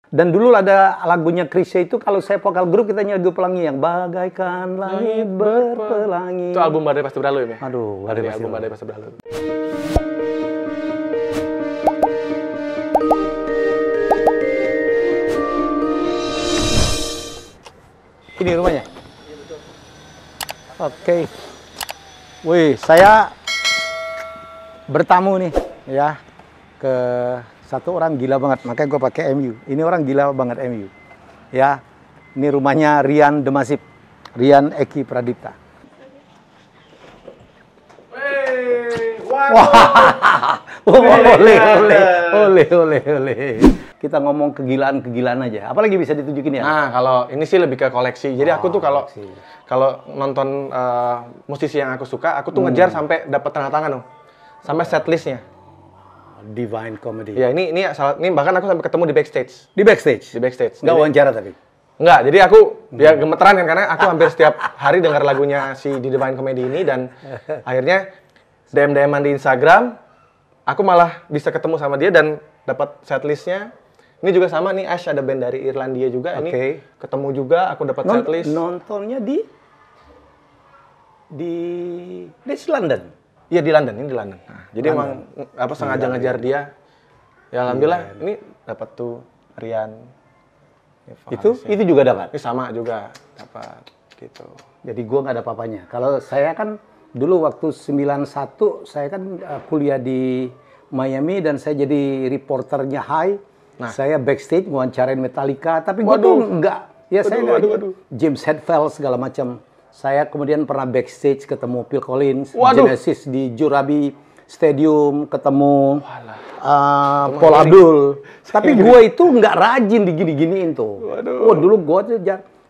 Dan dulu ada lagunya Chrisye itu, kalau saya vokal grup kita nyanyi lagu pelangi yang bagaikan langit berpelangi. Itu album Badai Pasti Berlalu ya? Aduh, Badai album Badai Pasti Berlalu. Ini rumahnya? Oke. Wih, saya bertamu nih ya ke satu orang gila banget, makanya gue pakai MU. Ini orang gila banget MU. Ya, ini rumahnya Rian Demasif, Rian Eki Pradipta. Wah, oleh. Kita ngomong kegilaan aja. Apalagi bisa ditunjukin ya? Nah, kalau ini sih lebih ke koleksi. Jadi aku tuh kalau nonton musisi yang aku suka, aku tuh ngejar sampai dapat tanda tangan, sampai setlistnya. Divine Comedy. Ya, ini bahkan aku sampai ketemu di backstage. Di backstage? Di backstage. Nggak wawancara tapi? Enggak, jadi aku ya gemeteran kan, karena aku hampir setiap hari dengar lagunya si di Divine Comedy ini, dan akhirnya DM-an di Instagram, aku malah bisa ketemu sama dia dan dapat setlistnya. Ini juga sama nih, Ash ada band dari Irlandia juga, ini ketemu juga, aku dapat setlist. Nontonnya di London? Iya di London, ini di London. Nah, jadi emang sengaja ngejar dia. Ya alhamdulillah ini dapat tuh Rian. Itu juga dapat? Ini sama juga dapat gitu. Jadi gua nggak ada apa-apanya. Kalau saya kan dulu waktu 91 saya kan kuliah di Miami dan saya jadi reporternya High. Nah, saya backstage wawancarain Metallica, tapi gua tuh nggak, ya saya nggak James Hetfield segala macam. Saya kemudian pernah backstage ketemu Phil Collins, Genesis di Jurabi Stadium, ketemu Paul Abdul. Tapi gue itu nggak rajin digini-giniin tuh. Oh, dulu gue tuh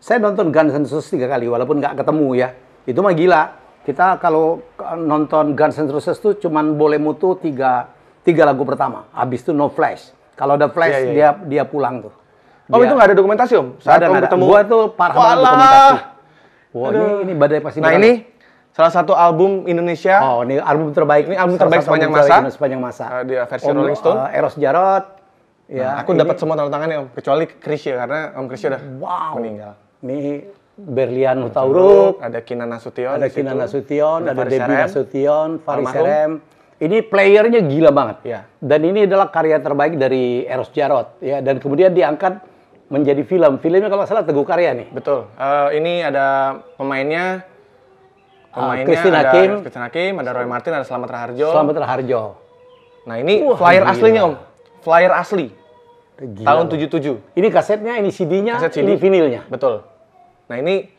saya nonton Guns N' Roses 3 kali, walaupun nggak ketemu ya. Itu mah gila. Kita kalau nonton Guns N' Roses tuh cuman boleh mutu tiga lagu pertama. Habis itu no flash. Kalau ada flash dia pulang tuh. Oh, itu nggak ada dokumentasi, Om? Saat Om ketemu. Gue tuh parah banget dokumentasi. Wah, ini Badai Pasti Berlalu. Nah, ini salah satu album Indonesia. Oh, ini album terbaik. Ini album terbaik sepanjang masa. Di versi Rolling Stone. Eros Jarot. Ya, aku dapat semua tanda tangannya, Om. Kecuali Chrisye, karena Om Chrisye udah meninggal. Ini Berlian Hutauruk. Ada Kinan Nasution. Ada Kinan Nasution. Ada Debbie Nasution. Faris Serem. Ini playernya gila banget. Ya. Dan ini adalah karya terbaik dari Eros Jarot. Ya, dan kemudian diangkat menjadi film. Filmnya kalau nggak salah Teguh Karya nih. Betul. Ini ada pemainnya Christine Hakim, ada Roy Martin, ada Slamet Raharjo. Nah, ini flyer aslinya, Om. Flyer asli. Gila, tahun 77. Ini kasetnya, ini CD-nya, ini vinilnya. Betul. Nah, ini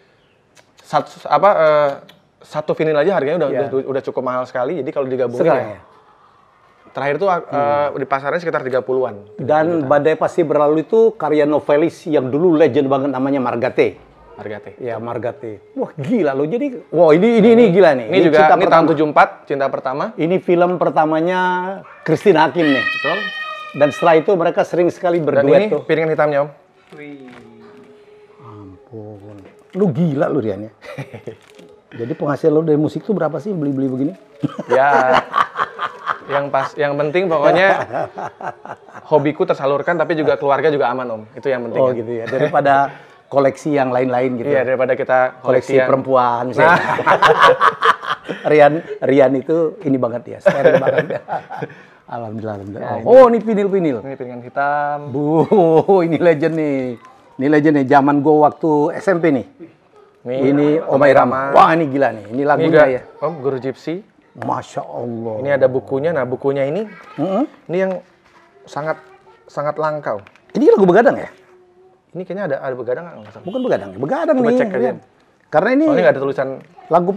satu vinil aja harganya udah cukup mahal sekali. Jadi kalau digabungin terakhir tuh di pasarnya sekitar 30-an. Dan Badai Pasti Berlalu itu karya novelis yang dulu legend banget, namanya Margate. Ya, Margate. Wah, gila loh. Jadi, wah ini gila nih. Ini juga tahun 74, Cinta Pertama. Ini film pertamanya Christine Hakim nih. Betul. Dan setelah itu mereka sering sekali berduet. Dan ini piringan hitamnya, Om. Wih. Ampun. Lu gila lu, Rian ya. Jadi penghasilan lu dari musik tuh berapa sih beli-beli begini? Ya. Yang penting pokoknya hobiku tersalurkan, tapi juga keluarga juga aman, Om. Itu yang penting. Oh, gitu ya. Daripada koleksi yang lain-lain gitu. Iya, daripada kita koleksi perempuan. Nah. Rian itu ini banget ya, steril banget. Alhamdulillah. Oh, ini vinil. Ini piringan hitam. Ini legend nih. Ini legend nih, zaman gua waktu SMP nih. Ini Omai Rama. Wah, ini gila nih. Ini lagunya ya. Om, Guru Gypsy. Masya Allah. Ini ada bukunya. Nah, bukunya ini, ini yang sangat langka. Ini lagu Begadang ya? Ini kayaknya ada Begadang nggak? Bukan Begadang. Begadang coba nih. Cek aja. Karena ini nggak ada tulisan. Lagu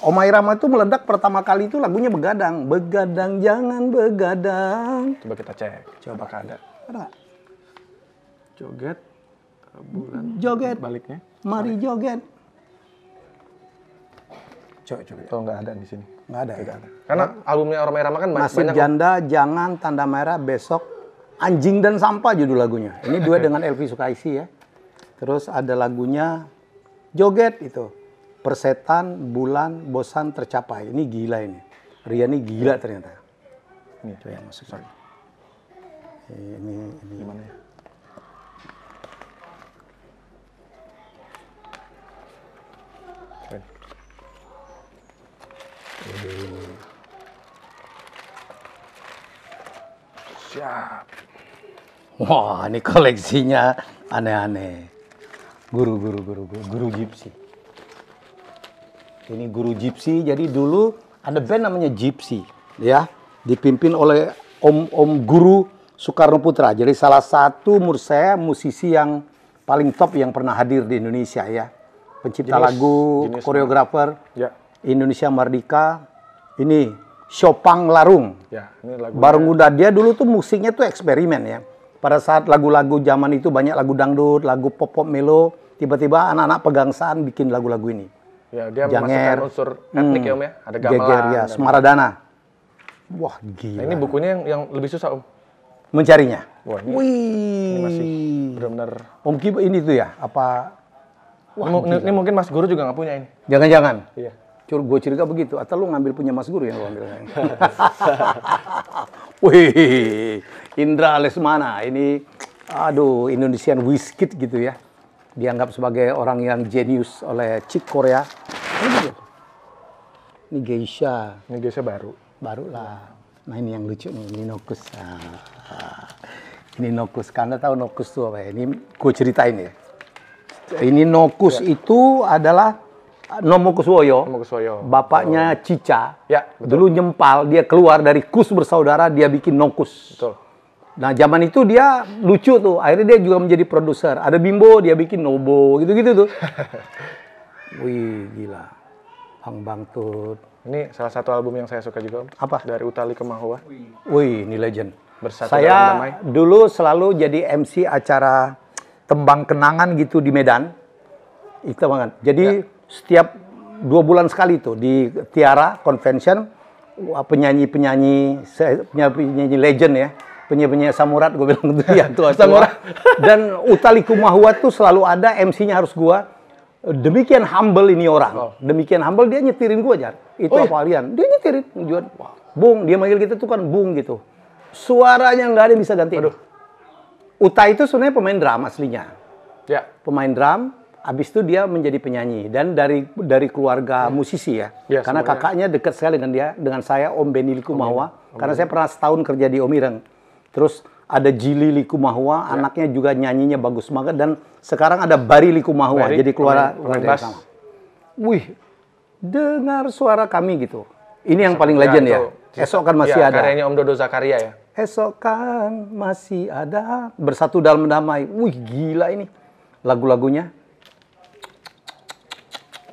Omai Rama itu meledak pertama kali itu lagunya Begadang. Begadang jangan begadang. Coba kita cek. Coba apakah ada. Ada nggak? Joget. Bulan. Joget. Baliknya. Mari joget. Coba. Oh, nggak ada di sini. Nggak ada. Tidak ada. Karena albumnya Omai Rama kan Nasib Janda, Jangan, Tanda Merah, Besok, Anjing dan Sampah judul lagunya. Ini duet dengan Elvi Sukaisi ya. Terus ada lagunya Joget itu. Persetan, Bulan, Bosan, Tercapai. Ini gila ini. Rian ini gila ternyata. Ini tuh yang masuk. Ini gimana ya? Siap. Wah, ini koleksinya aneh-aneh. Guru Gypsy. Ini guru Gypsy, jadi dulu ada band namanya Gypsy, ya, dipimpin oleh Om Guru Soekarno Putra. Jadi salah satu menurut saya musisi yang paling top yang pernah hadir di Indonesia, ya. Pencipta lagu, koreografer, ya. Indonesia Merdeka. Ini Chopang Larung. Ya, ini lagu. Bareng Muda, dia dulu tuh musiknya tuh eksperimen, ya. Pada saat lagu-lagu zaman itu banyak lagu dangdut, lagu pop melo, tiba-tiba anak-anak pegangsaan bikin lagu-lagu ini. Ya, dia Janger, memasukkan unsur etnik ya Om ya. Ada gamelan. Geger, ya, Semaradana. Wah, gila. Nah, ini bukunya yang lebih susah Om. Mencarinya. Wah, Wih. Ini masih benar-benar. Om Ki ini tuh ya, apa? Wah, ini mungkin Mas Guru juga nggak punya ini. Jangan-jangan. Iya. Gue curiga begitu. Atau lu ngambil punya Mas Guru yang lu ambil. Wih, Indra Lesmana. Ini, aduh, Indonesian Wizkid gitu ya. Dianggap sebagai orang yang jenius oleh Chick Korea. Ini Geisha. Ini Geisha baru. Baru lah. Nah ini yang lucu nih, ini Nokus. Ini Nokus. Karena tahu Nokus itu apa ya? Ini gue ceritain ya. Ini Nokus itu adalah Nomo Kuswoyo. Nomo Kuswoyo. Bapaknya Cica. Ya, betul. Dulu nyempal, dia keluar dari Kus bersaudara, dia bikin Nokus. Betul. Nah, zaman itu dia lucu tuh. Akhirnya dia juga menjadi produser. Ada Bimbo, dia bikin Nobo, gitu-gitu tuh. Wih, gila. Bang Tut. Ini salah satu album yang saya suka juga, Om. Apa? Dari Utali ke Mahua. Wih, ini legend. Bersatu Saya dalam damai. dulu selalu jadi MC acara tembang kenangan gitu di Medan. Itu banget. Jadi setiap 2 bulan sekali tuh di Tiara Convention, penyanyi legend ya. Penyanyi Samurat, gue bilang gitu ya. Samurat. Dan Utali Kumahua tuh selalu ada, MC-nya harus gua. Demikian humble ini orang. Demikian humble, dia nyetirin gua, Jar. Itu apa kalian? Dia nyetirin. Bung, dia manggil kita tuh kan Bung gitu. Suaranya nggak ada yang bisa ganti. Uta itu sebenarnya pemain drum aslinya. Ya. Pemain drum, habis itu dia menjadi penyanyi. Dan dari keluarga musisi ya. Karena semuanya. Kakaknya dekat sekali dengan dia, dengan saya, Om Beni Likumahua. Karena saya pernah setahun kerja di Om Ireng. Terus ada Jili Likumahua, anaknya juga nyanyinya bagus banget. Dan sekarang ada Bari Likumahua, jadi keluarga sama. Wih, dengar suara kami gitu. Ini yang paling legend ya. Esok kan masih ada. Karyanya Om Dodo Zakaria ya. Esok kan masih ada. Bersatu dalam damai. Wih, gila ini. Lagu-lagunya.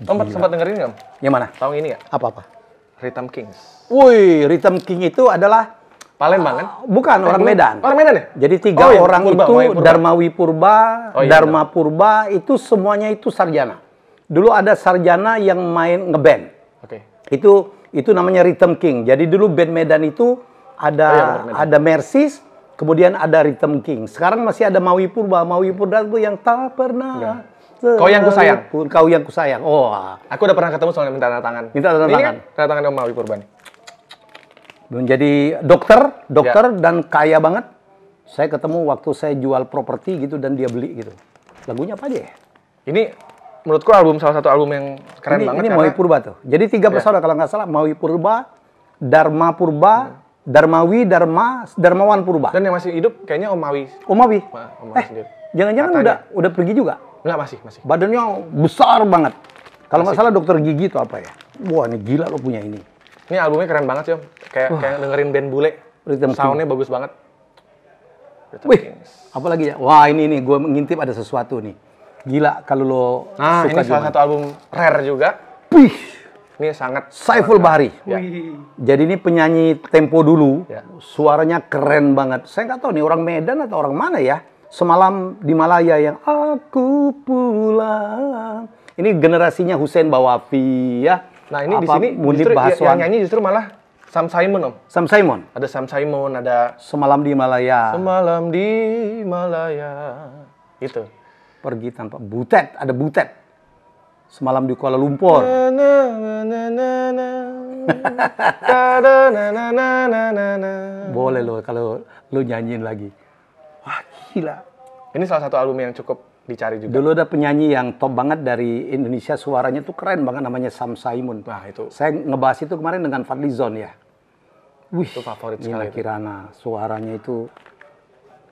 Om sempat dengerin nggak Om? Yang mana? Tahun ini ya? Apa-apa? Rhythm Kings. Wih, Rhythm King itu adalah Palembang kan? Bukan, orang Medan. Orang Medan ya? Jadi 3 orang itu, Darmawi Purba, Dharma Purba, itu semuanya itu sarjana. Dulu ada sarjana yang main ngeband. Oke. Itu namanya Rhythm King. Jadi dulu band Medan itu ada Mercies, kemudian ada Rhythm King. Sekarang masih ada Mawi Purba. Mawi Purba itu yang tak pernah. Kau yang kusayang. Kau yang kusayang. Oh. Aku udah pernah ketemu soalnya minta tanda tangan. Minta tanda tangan. Ini tanda tangan Om Mawi Purba nih. Menjadi dokter dan kaya banget. Saya ketemu waktu saya jual properti gitu dan dia beli gitu. Lagunya apa aja ya? Ini menurutku salah satu album yang keren banget. Ini Mawi Purba tuh. Jadi 3 bersaudara kalau nggak salah. Mawi Purba, Dharma Purba, Darmawi, Darmawan Purba. Dan yang masih hidup kayaknya Om Mawi. Om Mawi. Om Mawi sendiri. Jangan-jangan udah pergi juga? Enggak, masih. Badannya besar banget. Kalau nggak salah dokter gigi itu apa ya? Wah, ini gila lo punya ini. Ini albumnya keren banget sih Om. Kayak dengerin band bule. Soundnya bagus banget. Wih, apa lagi ya? Wah, ini gue ngintip ada sesuatu nih. Gila kalau lo suka ini salah satu album rare juga. Wih, ini sangat Saiful Bahri. Ya. Jadi ini penyanyi tempo dulu. Ya. Suaranya keren banget. Saya nggak tahu nih orang Medan atau orang mana ya. Semalam di Malaya yang aku pulang. Ini generasinya Hussein Bawafi ya. Nah ini di sini justru yang nyanyi justru malah Sam Simon Om. Sam Simon. Ada Sam Simon, ada Semalam di Malaya. Semalam di Malaya. Itu. Pergi tanpa Butet, ada Butet. Semalam di Kuala Lumpur. Boleh lo kalau lo nyanyiin lagi. Wah gila. Ini salah satu album yang cukup dicari juga. Dulu ada penyanyi yang top banget dari Indonesia, suaranya tuh keren banget, namanya Sam Simon. Nah itu. Saya ngebahas itu kemarin dengan Fadlizon ya. Wih, itu favorit Nina sekali. Kirana, suaranya itu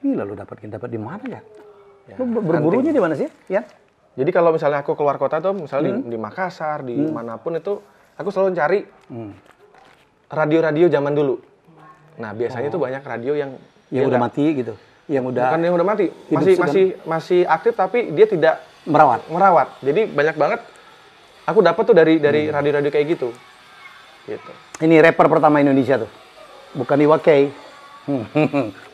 gila lo dapat di mana ya? Ya, Lo berburunya di mana sih? Ya. Jadi kalau misalnya aku keluar kota tuh, misalnya di Makassar, di manapun itu, aku selalu cari radio-radio zaman dulu. Nah, biasanya tuh banyak radio yang udah mati gitu. Yang udah bukan yang udah mati, hidup masih aktif tapi dia tidak merawat. Jadi banyak banget aku dapat tuh dari radio-radio kayak gitu. Gitu. Ini rapper pertama Indonesia tuh. Bukan Iwake.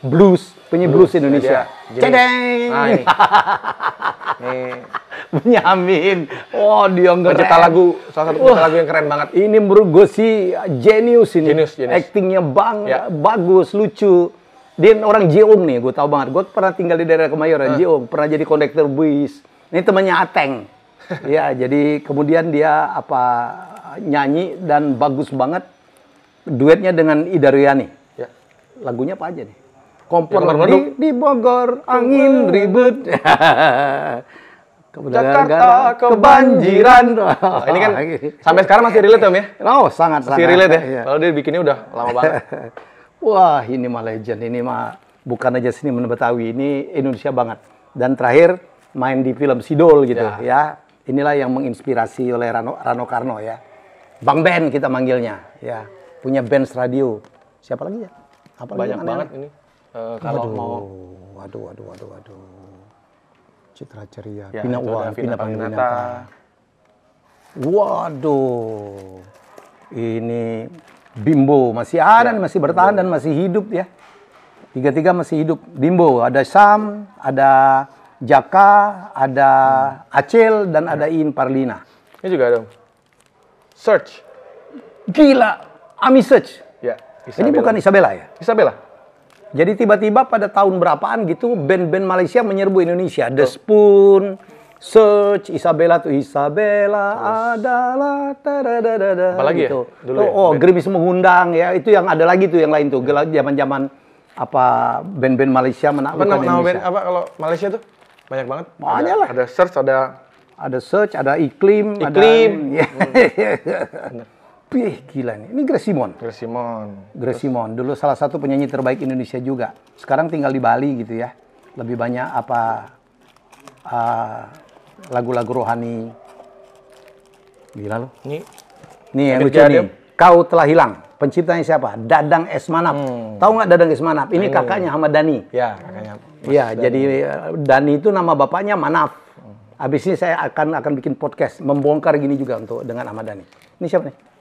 Blues, penyanyi blues Indonesia. Cedeng. Nah, ini. Nih, Benyamin. Oh, dia pencipta lagu, salah satu pencipta lagu yang keren banget. Ini menurut gue sih genius ini. Genius. Actingnya Ya. bagus, lucu. Dia orang Jeong nih, gue tahu banget. Gue pernah tinggal di daerah Kemayoran, Jeong. Pernah jadi kondektur bus. Ini temannya Ateng. Ya, jadi kemudian dia nyanyi dan bagus banget. Duetnya dengan Ida Riani. Ya. Lagunya apa aja nih? Kompor Ya, di Bogor, angin ribut. Jakarta kebanjiran. Oh, ini kan sampai sekarang masih relate Om ya? Oh, sangat. Masih relate ya? Iya. Kalau dia bikinnya udah lama banget. Wah, ini mah legend. Ini mah bukan aja seniman Betawi, ini Indonesia banget. Dan terakhir main di film Sidol gitu ya. Inilah yang menginspirasi oleh Rano Karno ya. Bang Ben kita manggilnya ya. Punya Benz radio. Siapa lagi ya? Apa Banyak banget ini. Kalau mau Waduh. Citra Ceria, ya, Pina Uang, Pina Panginata. Waduh. Ini Bimbo masih ada, masih bertahan dan masih hidup ya. Tiga-tiga masih hidup. Bimbo, ada Sam, ada Jaka, ada Acel, dan ada Iin Parlina. Ini juga ada. Search. Gila, Ami Search. Ya, Ini bukan Isabella ya? Isabella. Jadi tiba-tiba pada tahun berapaan gitu band-band Malaysia menyerbu Indonesia. The Spoon, Search, Isabella tuh Isabella adalah apalagi gitu. ya? Dulu ya? Gerimis mengundang ya. Itu yang ada lagi tuh yang lain tuh. Zaman-zaman band-band Malaysia Apa nama band apa kalau Malaysia tuh? Banyak banget. Banyak lah. Ada Search, ada Search, ada Iklim. Iklim. Gila nih. Ini Grace Simon. Dulu salah satu penyanyi terbaik Indonesia juga. Sekarang tinggal di Bali gitu ya. Lebih banyak lagu-lagu rohani. Gila loh. Nih yang lucu nih. Kau Telah Hilang. Penciptanya siapa? Dadang Esmanap. Tahu nggak Dadang Esmanap? Ini kakaknya Ahmad Dhani. Ya, kakaknya. Iya, jadi Dhani itu nama bapaknya Manaf. Habis ini saya akan bikin podcast membongkar gini juga dengan Ahmad Dhani. Ini siapa nih?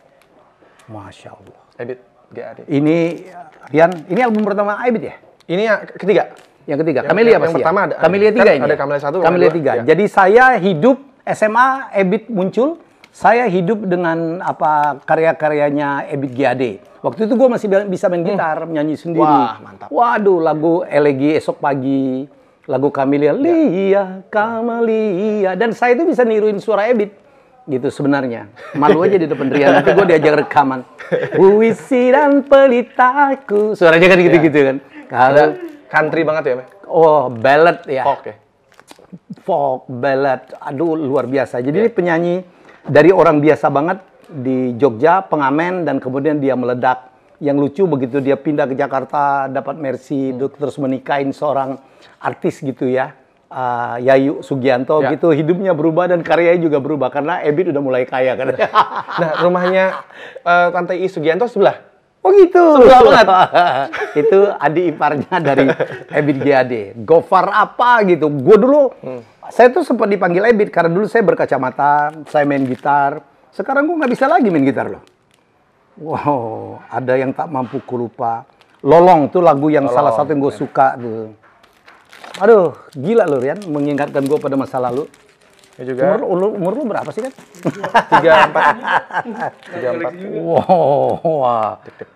Masya Allah. Ebit GAD. Ini Rian, ini album pertama Ebit ya? Ini yang ketiga. Yang ketiga. Camellia pasti. Yang pertama ada. Camellia 3 ini. Ada Camellia 1, Camellia 3. Ya. Jadi saya hidup SMA Ebit muncul, saya hidup dengan karya-karyanya Ebit GAD. Waktu itu gue masih bisa main gitar, nyanyi sendiri. Wah, mantap. Waduh, lagu Elegi Esok Pagi, lagu Camellia, Lia, Camellia. Dan saya itu bisa niruin suara Ebit. Gitu sebenarnya. Malu aja di depan Rian. Nanti gue diajak rekaman. Puisi dan pelitaku. Suaranya kan gitu-gitu kan. Kalau country banget ya, Oh, ballad ya. Folk ya. Folk, ballad. Aduh, luar biasa. Jadi ini penyanyi dari orang biasa banget di Jogja, pengamen, dan kemudian dia meledak. Yang lucu begitu dia pindah ke Jakarta, dapat mercy, terus menikahin seorang artis gitu ya. Yayu Sugianto gitu, hidupnya berubah dan karyanya juga berubah karena Ebit udah mulai kaya kan. Nah, rumahnya Tante I Sugianto sebelah. Oh gitu. Sebelah banget. Itu adik iparnya dari Ebit GAD. Gofar apa gitu. Gue dulu, saya tuh sempat dipanggil Ebit karena dulu saya berkacamata, saya main gitar. Sekarang gue nggak bisa lagi main gitar loh. Wow, ada yang tak mampu ku lupa. Lolong tuh lagu yang salah satu yang gue suka tuh. Aduh, gila loh Rian, mengingatkan gue pada masa lalu. Ya juga. Umur lu berapa sih kan? 34. Wow. Deg-deg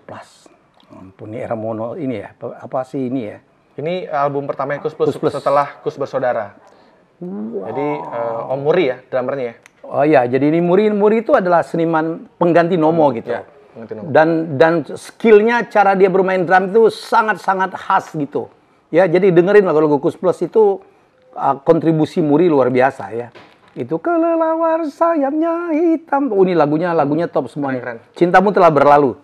plus. Ampun, ini era mono ini ya. Apa sih ini ya? Ini album pertamanya Kus Plus setelah Kus Bersaudara. Wow. Jadi Om Muri ya, drummernya ya. Oh iya, jadi ini Muri itu adalah seniman pengganti Nomo gitu. Ya, pengganti Nomo. Dan skillnya, cara dia bermain drum itu sangat-sangat khas gitu. Ya, jadi dengerin lagu-lagu Kus Plus itu kontribusi Muri luar biasa ya. Itu kelelawar sayapnya hitam. Oh, ini lagunya top semua. Keren. Cintamu Telah Berlalu.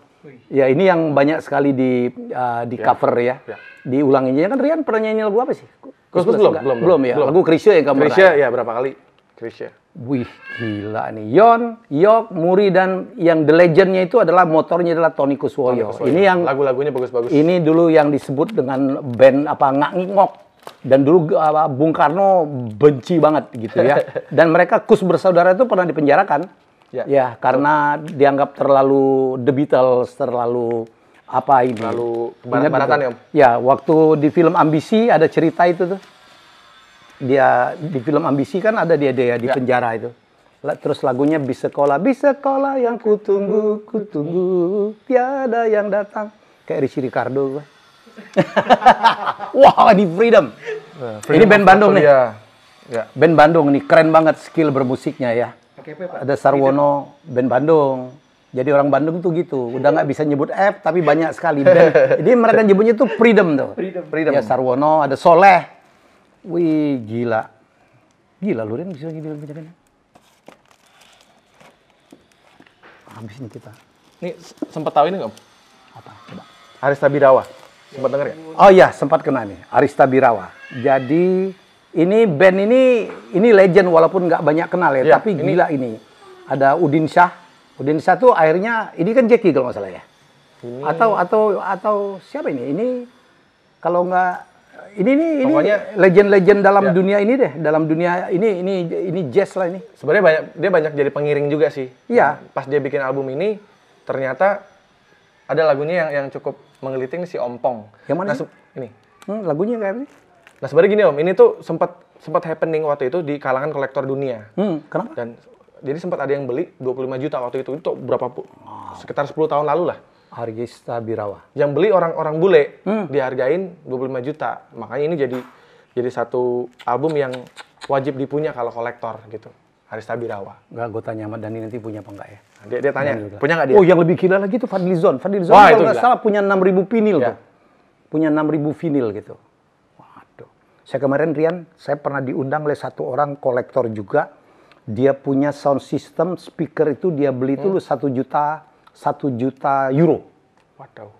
Ya, ini yang banyak sekali di cover ya. Diulanginya kan. Rian pernah nyanyi lagu apa sih? Kus-kus belum ya. Lagu Chrisye yang kamu Chrisye ya berapa kali? Chrisye. Wih, gila nih. Yon, Yok, Muri, dan yang the legend-nya itu adalah motornya adalah Tony Kuswoyo. Ini yang lagu-lagunya bagus-bagus. Ini dulu yang disebut dengan band Ngak Ngok. Dan dulu Bung Karno benci banget gitu ya. Dan mereka Kus bersaudara itu pernah dipenjarakan. Ya, karena dianggap terlalu The Beatles, terlalu apa ini? Terlalu barat-baratan ya, Om? Ya, waktu di film Ambisi ada cerita itu tuh. Dia di film Ambisi kan ada dia di penjara itu. Terus lagunya Bis sekolah yang kutunggu, tiada yang datang. Kayak Rizky Ricardo. Wah, ini Freedom. Ini band Bandung nih. Ya. Band Bandung nih, keren banget skill bermusiknya ya. Ada Sarwono, band Bandung. Jadi orang Bandung tuh gitu, udah nggak bisa nyebut F, tapi banyak sekali band. Jadi mereka nyebutnya tuh Freedom tuh. Freedom. Ya, Sarwono, ada Soleh. Wih, gila. Gila, lu Ren bisa lagi bilang. Habis ini kita. Ini sempat tahu ini nggak? Apa? Coba. Arista Birawa. Sempat denger ya? Oh iya, sempat kena nih. Arista Birawa. Jadi, ini band ini legend walaupun nggak banyak kenal ya. Tapi gila ini. Ada Udin Syah. Udin Syah tuh akhirnya, ini kan Jackie kalau nggak salah ya? Ini... Atau siapa ini? Ini kalau nggak... Ini legend-legend dalam dunia ini deh, dalam dunia ini jazz lah ini. Sebenarnya dia banyak jadi pengiring juga sih. Iya. Pas dia bikin album ini, ternyata ada lagunya yang cukup menggeliting si Ompong. Yang mana? Ini. Lagunya kayak apa? Nah sebenarnya gini Om, ini tuh sempat happening waktu itu di kalangan kolektor dunia. Kenapa? Dan jadi sempat ada yang beli 25 juta waktu itu berapa? Sekitar 10 tahun lalu lah. Arista Birawa. Yang beli orang-orang bule dihargain 25 juta. Makanya ini jadi satu album yang wajib dipunya kalau kolektor gitu. Arista Birawa. Enggak, gue tanya sama Dani nanti punya apa enggak ya? Dia tanya, punya enggak dia? Oh, yang lebih gila lagi itu Fadlizon. Fadlizon kalau nggak salah punya 6.000 vinil tuh. Punya 6.000 vinil gitu. Waduh. Saya kemarin Rian, saya pernah diundang oleh satu orang kolektor juga. Dia punya sound system, speaker itu dia beli itu 1 juta euro. Waduh.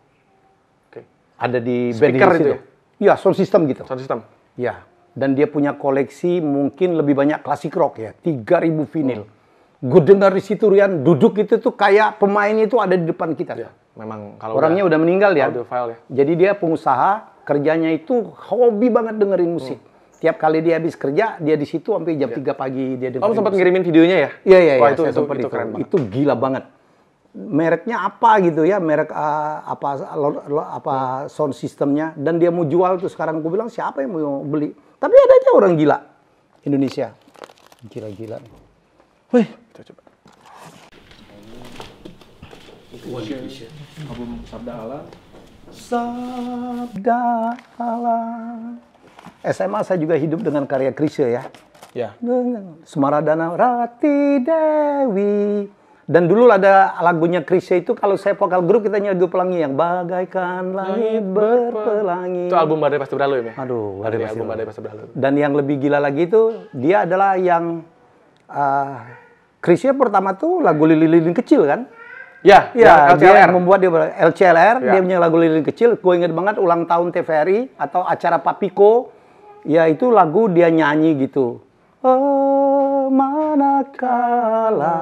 Oke. Ada di speaker band itu. Iya, sound system gitu. Sound system. Ya. Dan dia punya koleksi mungkin lebih banyak klasik rock ya, 3.000 vinil. Gue dengar di situ Rian, duduk itu tuh kayak pemain itu ada di depan kita. Ya, memang kalau orangnya udah meninggal ya. Audiophile ya. Jadi dia pengusaha, kerjanya itu hobi banget dengerin musik. Tiap kali dia habis kerja, dia di situ sampai jam 3 pagi dia dengerin. Kamu sempat ngirimin videonya ya? Iya. Wah, itu keren banget. Itu gila banget. Mereknya apa gitu ya, merek apa sound systemnya, dan dia mau jual tuh. Sekarang gue bilang siapa yang mau beli? Tapi ada aja orang gila Indonesia, gila-gila. Wih, kita coba. Album Sabda Allah. Sabda Allah. SMA saya juga hidup dengan karya Chrisye ya. Ya. Semaradana Rati Dewi. Dan dulu ada lagunya Chrisye itu, kalau saya vokal grup kita nyanyi lagu pelangi yang bagaikan langit berpelangi. Itu album Badai Pasti Berlalu ya? Aduh, album Badai Pasti Berlalu. Dan yang lebih gila lagi itu, dia adalah yang Chrisye pertama tuh lagu lilin kecil kan? Ya, ya, LCLR. Dia membuat LCLR, dia punya lagu lilin kecil. Gue inget banget ulang tahun TVRI atau acara Papiko, ya itu lagu dia nyanyi gitu. Oh, manakala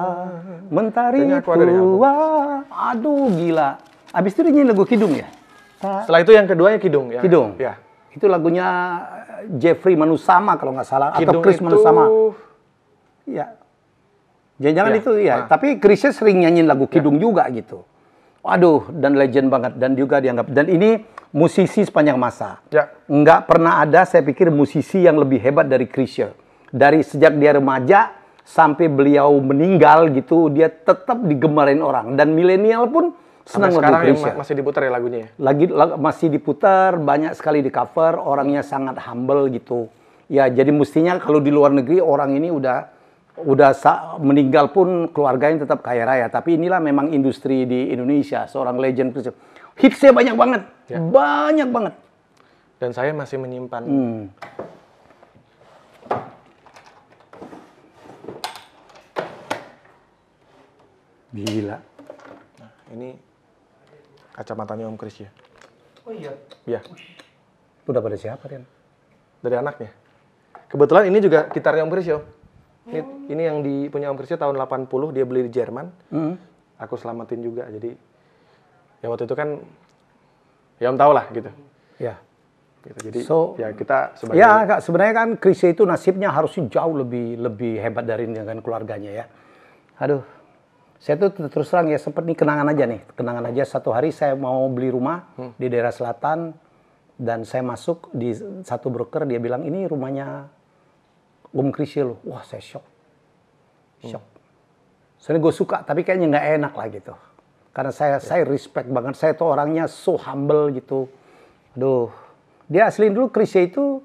mentari keluar. Aduh, gila. Abis itu dia nyanyi lagu Kidung ya? Setelah itu yang keduanya Kidung ya? Kidung. Ya. Itu lagunya Jeffrey Manusama kalau nggak salah. Kidung atau Chris itu... Manusama. Ya. Jangan-jangan itu ya. Tapi Chrisye sering nyanyiin lagu Kidung juga gitu. Waduh, dan legend banget. Dan juga dianggap. Dan ini musisi sepanjang masa. Ya. Nggak pernah ada, saya pikir, musisi yang lebih hebat dari Chrisye. Dari sejak dia remaja sampai beliau meninggal gitu, dia tetap digemarin orang. Dan milenial pun senang lagu Chrisye. Masih diputar ya lagunya ya? Masih diputar, banyak sekali di cover, orangnya sangat humble gitu. Ya, jadi mestinya kalau di luar negeri orang ini udah meninggal pun keluarganya tetap kaya raya. Tapi inilah memang industri di Indonesia, seorang legend. Hitsnya banyak banget, banyak banget. Dan saya masih menyimpan. Gila. Nah, ini kacamatanya Om Kris ya. Oh iya. Iya. Itu udah pada siapa, Rian? Dari anaknya. Kebetulan ini juga gitarnya Om Kris ya. Ini yang punya Om Kris tahun 80, dia beli di Jerman. Aku selamatin juga, jadi ya waktu itu kan ya Om tahu lah gitu. Ya. Gitu. Jadi ya kita sebagai... Ya, sebenarnya kan Chrisye itu nasibnya harusnya jauh lebih hebat dari dengan keluarganya ya. Aduh, saya tuh terus terang ya seperti kenangan aja nih. Kenangan aja, satu hari saya mau beli rumah di daerah selatan dan saya masuk di satu broker, dia bilang ini rumahnya Om Chrisye loh. Wah, saya shock. Soalnya gue suka, tapi kayaknya nggak enak lah gitu. Karena saya respect banget. Saya tuh orangnya so humble gitu. Aduh, dia asli dulu Chrisye itu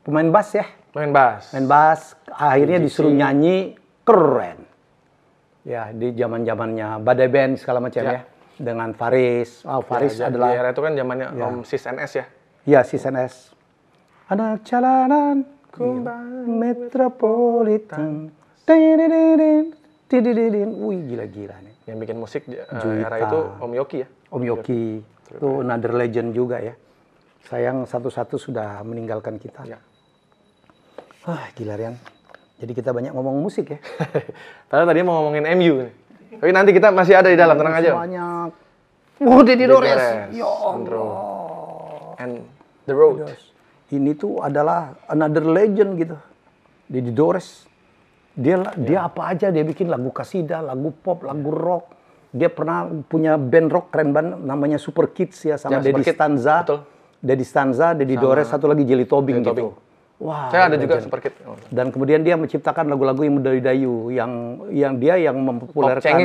pemain bass ya. Main bass. Akhirnya disuruh nyanyi, keren. Ya, di zaman-zamannya Badai Band segala macam ya. Dengan Faris. Faris adalah... Di era itu kan zamannya Om Sis NS ya? Iya, Sis NS. Anak jalanan metropolitan. Wih, gila-gila nih. Yang bikin musik era itu Om Yoki ya? Om Yoki. Itu another legend juga ya. Sayang satu-satu sudah meninggalkan kita. Ya. Gila, Rian. Jadi kita banyak ngomong musik ya. Padahal tadi mau ngomongin MU. Tapi nanti kita masih ada di dalam, tenang aja. Banyak. Deddy Dores. Ya Allah. And The Road. Ini tuh adalah another legend gitu. Deddy Dores. Dia apa aja, dia bikin lagu kasidah, lagu pop, lagu rock. Dia pernah punya band rock keren banget namanya Super Kids ya, sama Deddy Stanza. Betul. Deddy Stanza, Deddy Dores, satu lagi Jelly Tobing gitu. Wah, saya ada juga Super Kids. Dan kemudian dia menciptakan lagu-lagu yang mendayu-dayu, yang dia yang mempopulerkan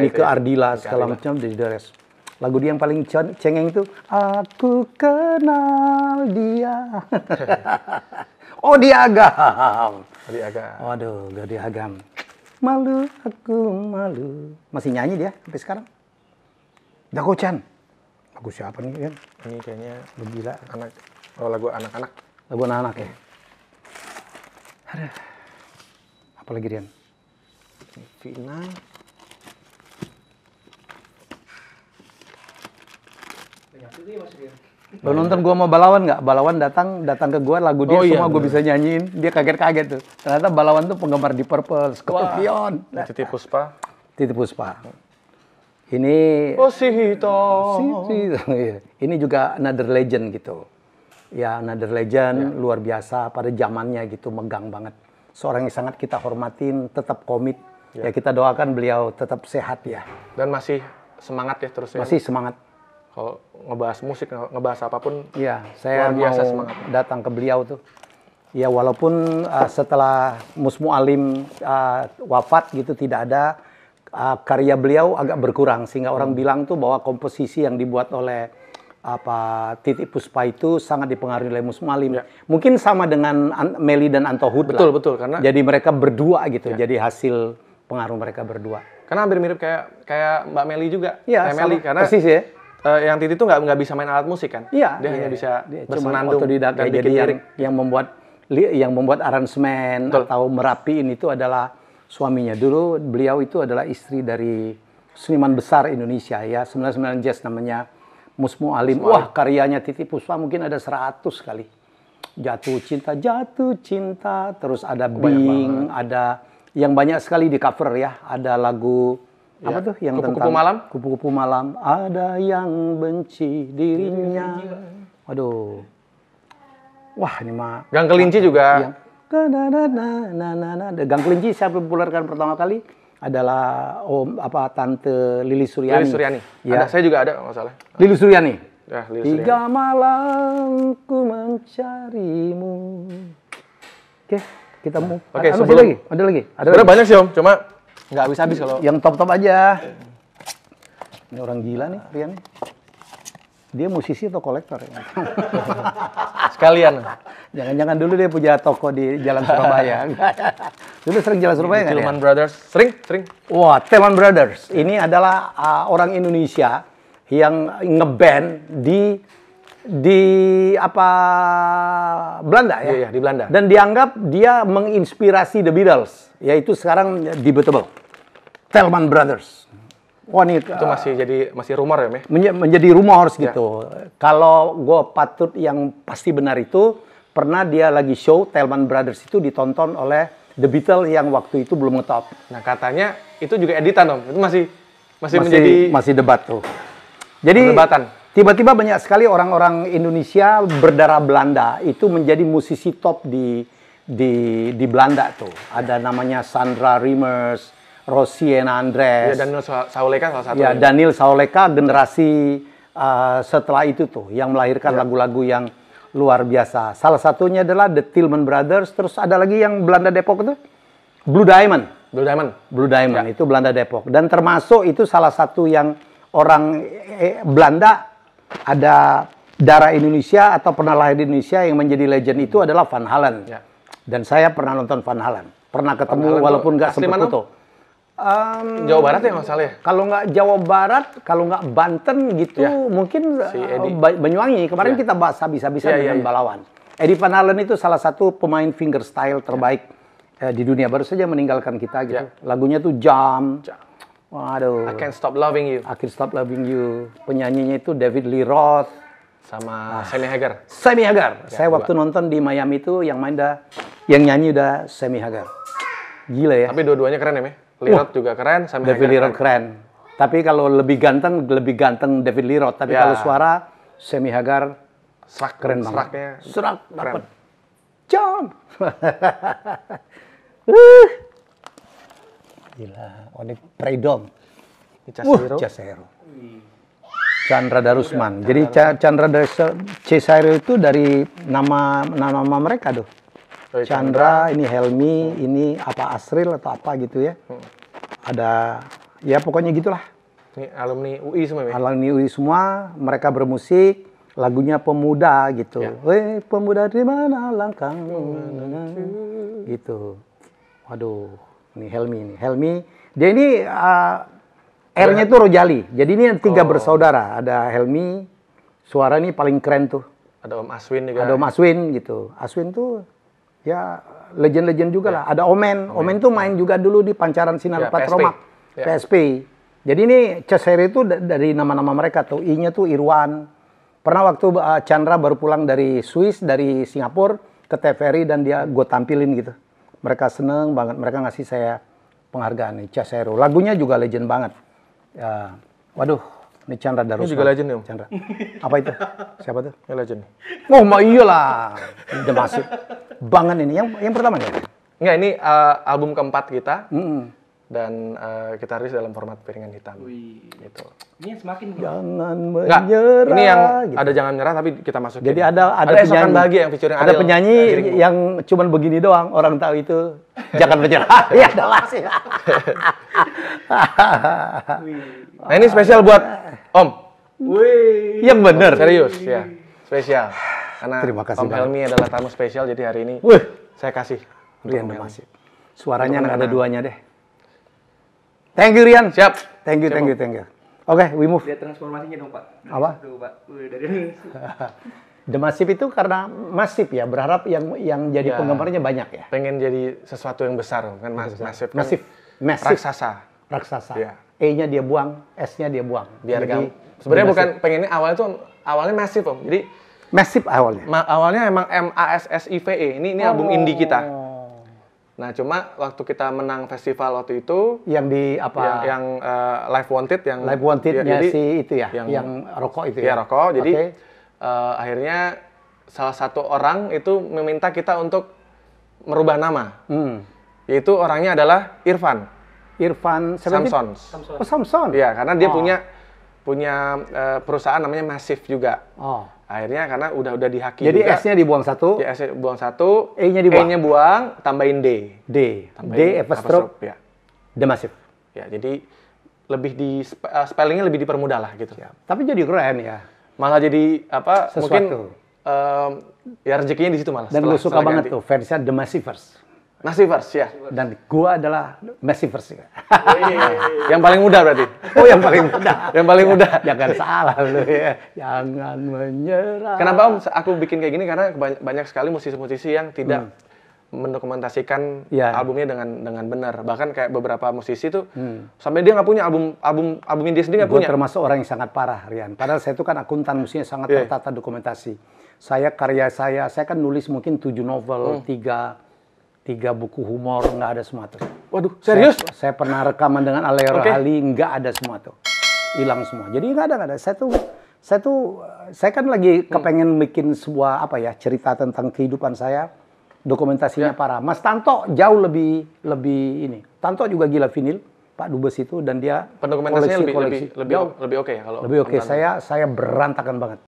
Nike Ardila segala macam, Deddy Dores. Lagu dia yang paling cengeng itu Aku Kenal Dia. Oh, dia agam. Waduh, dia agam. Malu, aku malu. Masih nyanyi dia sampai sekarang. Jago Chan. Lagu siapa nih, kan? Ini kayaknya gila. Lagu anak-anak. Lagu anak-anak ya. Ada. Apa lagi, Rian? Vina. Lo nonton gua mau Balawan nggak? Balawan datang ke gua, lagu dia semua gua bisa nyanyiin. Dia kaget-kaget tuh. Ternyata Balawan tuh penggemar Deep Purple, Scorpion. Titiek Puspa. Ini Hito. Ini juga another legend gitu. Ya, another legend luar biasa pada zamannya gitu, megang banget. Seorang yang sangat kita hormatin, tetap komit. Ya, kita doakan beliau tetap sehat ya. Dan masih semangat ya terus ya. Masih semangat. Kalau ngebahas musik, ngebahas apapun, ya saya mau datang ke beliau tuh. Ya walaupun setelah Mus Mualim wafat gitu tidak ada karya beliau agak berkurang sehingga orang bilang tuh bahwa komposisi yang dibuat oleh Titiek Puspa itu sangat dipengaruhi oleh Mus Mualim. Ya. Mungkin sama dengan Melly dan Anto Hood. Betul karena jadi mereka berdua gitu. Jadi hasil pengaruh mereka berdua. Karena hampir mirip kayak Mbak Melly juga. Iya, Melly karena persis ya. Yang Titi tuh nggak bisa main alat musik kan? Iya. Dia hanya bisa bersenandung dan jadi yang membuat aransemen atau merapiin itu adalah suaminya. Dulu beliau itu adalah istri dari seniman besar Indonesia ya, 99 Jazz namanya Mus Mualim. Wah, karyanya Titiek Puspa mungkin ada 100 kali. Jatuh cinta, terus ada Bing, ada yang banyak sekali di cover ya. Ada lagu apa tuh yang Kupu-kupu Malam? Kupu-kupu Malam. Ada yang benci dirinya. Aduh. Wah, ini mah. Gang Kelinci juga. Gang Kelinci saya populerkan pertama kali adalah Tante Lili Suryani. Ya. Saya juga ada nggak salah. Lili Suryani. Ya, Lili Suryani. 3 malam ku mencarimu. Oke, kita mau. Oke, ada lagi. Ada banyak sih Om, cuma nggak habis-habis kalau. Yang top-top aja. Ini orang gila nih, Rian. Dia musisi atau kolektor ya? Sekalian. Jangan-jangan dulu dia punya toko di Jalan Surabaya. Dulu sering Jalan Surabaya nggak? Tillman Brothers. Sering. Wah, Tillman Brothers. Ini adalah orang Indonesia yang ngeband di Belanda ya? Iya, di Belanda. Dan dianggap dia menginspirasi The Beatles, yaitu sekarang Debatable. Tillman Brothers. Wah nih Itu masih rumor ya, Meh? menjadi rumor gitu. Kalau gue patut yang pasti benar itu pernah dia lagi show Thelman Brothers itu ditonton oleh The Beatles yang waktu itu belum ngetop. Nah, katanya itu juga editan, Om. Itu masih debat tuh. Jadi perdebatan. Tiba-tiba banyak sekali orang-orang Indonesia berdarah Belanda itu menjadi musisi top di Belanda tuh. Ada namanya Sandra Rimers, Rosien Andres. Ya, Daniel Sauleka salah satu. Ya, Daniel Sauleka generasi setelah itu tuh yang melahirkan lagu-lagu yang luar biasa. Salah satunya adalah The Tillman Brothers, terus ada lagi yang Belanda Depok itu Blue Diamond. Blue Diamond itu Belanda Depok, dan termasuk itu salah satu yang orang Belanda ada darah Indonesia atau pernah lahir di Indonesia yang menjadi legend itu adalah Van Halen. Ya. Dan saya pernah nonton Van Halen, pernah ketemu walaupun nggak sempat foto. Jawa Barat ya masalah ya? Kalau nggak Jawa Barat, kalau nggak Banten gitu, mungkin Banyuwangi. Kemarin kita bahas habis-habisan dengan Balawan. Eddie Van Halen itu salah satu pemain fingerstyle terbaik di dunia. Baru saja meninggalkan kita gitu. Lagunya tuh Jam. Waduh. I Can't Stop Loving You. I Can't Stop Loving You. Penyanyinya itu David Lee Roth. Sama Sammy Hagar. Sammy Hagar. Saya waktu nonton di Miami itu yang nyanyi udah Sammy Hagar. Gila ya. Tapi dua-duanya keren ya, Meh? Lee Roth juga keren, Sammy David Lee Roth keren. Tapi kalau lebih ganteng David Lee Roth. Tapi kalau suara Sammy Hagar keren banget. Serak dapat. Jam. Gila, ini Predom. Casero. Chandra Darusman. Jadi Chandra Cesaro itu dari nama mereka tuh. Chandra, ini Helmi, ini apa Asril atau apa gitu ya. Ada ya pokoknya gitulah. Ini alumni UI semua ya? Alumni UI semua, mereka bermusik, lagunya Pemuda gitu. Weh, pemuda di mana langkah gitu. Waduh, ini Helmi. Dia ini R-nya itu Rojali. Jadi ini 3 bersaudara. Ada Helmi, suara ini paling keren tuh. Ada Om Aswin juga. Ada Om Aswin gitu. Aswin tuh ya legend-legend juga lah. Ada Omen tuh main juga dulu di Pancaran Sinar Patromak. PSP. Jadi ini Cesare itu dari nama-nama mereka tuh. I-nya tuh Irwan. Pernah waktu Chandra baru pulang dari Swiss, dari Singapura ke TVRI dan gue tampilin gitu. Mereka seneng banget. Mereka ngasih saya penghargaan nih, Cesare. Lagunya juga legend banget. Ya, waduh, ini Chandra Darusman. Ini juga legend ya, Om? Chandra. Apa itu? Siapa tuh? Ini legend. Oh, iyalah. Udah masuk banget ini. Yang pertama ya? Enggak, ini album keempat kita. Dan kita rilis dalam format piringan hitam. Gitu. Ini semakin jangan menyerah. Ini yang gitu. ada jangan menyerah tapi kita masukin. Jadi ada penyanyi bahagia yang featuring ada penyanyi yang cuman begini doang, orang tahu itu jangan menyerah. Ya adalah sih. Nah, ini spesial buat Om. Wih. Yang bener. Serius ya. Spesial. Karena terima kasih Om Helmi adalah tamu spesial jadi hari ini saya kasih. Rian Masih. Suaranya nggak ada duanya deh. Thank you Rian. Siap. Thank you. Oke, we move. Lihat transformasinya dong, Pak. Apa? Tuh, Pak. Dari The Massive itu karena masif ya, berharap yang jadi penggemarnya banyak ya. Pengen jadi sesuatu yang besar kan, Massive. Raksasa. Ya. E-nya dia buang, S-nya dia buang. Biar sebenarnya bukan pengennya awalnya Massive, Om. Jadi Massive awalnya. Awalnya emang MASSIVE. Ini album indie kita. Nah, cuma waktu kita menang festival waktu itu yang di apa? Yang Live Wanted yang Live Wanted-nya si itu ya, yang rokok itu ya. Iya, rokok. Jadi akhirnya salah satu orang itu meminta kita untuk merubah nama. Yaitu orangnya adalah Irfan Samson. Oh, Samson. Iya, karena dia punya perusahaan namanya Massive juga. Akhirnya karena udah dihaki jadi juga. Jadi S-nya dibuang satu. Ya, S-nya buang satu. E-nya buang, tambahin D. D apostrophe. Ya. The Massive. Ya, jadi lebih spellingnya lebih dipermudah lah gitu. Ya. Tapi jadi keren ya. Malah jadi apa? Sesuatu. Mungkin ya rezekinya di situ malah. Dan gue suka banget tuh versinya The Massivers. Massivers ya. Dan gua adalah Massivers. Yang paling muda berarti. Oh, yang paling muda. Yang paling muda. Jangan salah lu ya. Jangan menyerah. Kenapa Om aku bikin kayak gini? Karena banyak sekali musisi-musisi yang tidak mendokumentasikan Ya. albumnya dengan benar. Bahkan kayak beberapa musisi tuh sampai dia nggak punya album dia sendiri nggak Gue punya. termasuk orang yang sangat parah, Rian. Padahal saya itu kan akuntan, musiknya sangat tertata dokumentasi. Saya kan nulis mungkin 7 novel, 3 buku humor, nggak ada semua tuh. Waduh, serius? Saya pernah rekaman dengan Alero Oke. Ali, nggak ada semua tuh. Hilang semua. Jadi nggak ada. Saya kan lagi kepengen bikin sebuah cerita tentang kehidupan saya, dokumentasinya parah. Mas Tanto jauh lebih ini. Tanto juga gila vinil, Pak Dubes itu, dan dia Pendokumentasinya koleksi. lebih oke ya kalau Lebih oke. tentang- Saya berantakan banget.